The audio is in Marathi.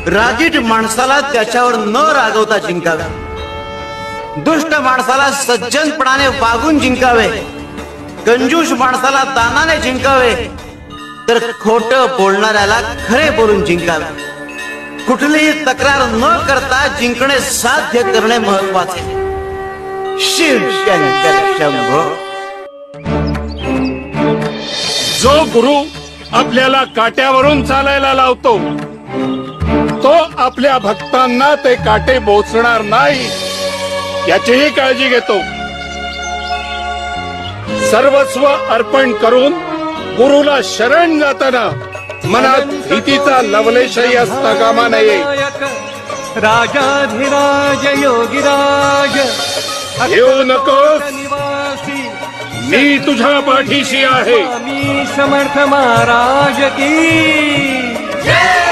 रागीट माणसाला त्याच्यावर न रागवता जिंकावे, दुष्ट माणसाला सज्जनपणाने वागून जिंकावे, कंजूष माणसाला दानाने जिंकावे, तर खोट बोलणाऱ्याला खरे बोलून जिंकावे. कुठलीही तक्रार न करता जिंकणे साध्य करणे महत्वाचे. शिव शंकर शंभो. जो गुरु आपल्याला काट्यावरून चालायला लावतो तो आपल्या भक्तांना ते काटे बोचणार नाही याचीही काळजी घेतो. सर्वस्व अर्पण करून गुरुला शरण जाताना मनात भीतीचा लवलेशही असता कामा नये. राजाधिराज योगीराज येऊ नकोस, मी तुझ्या पाठीशी आहे. मी समर्थ महाराज की जय.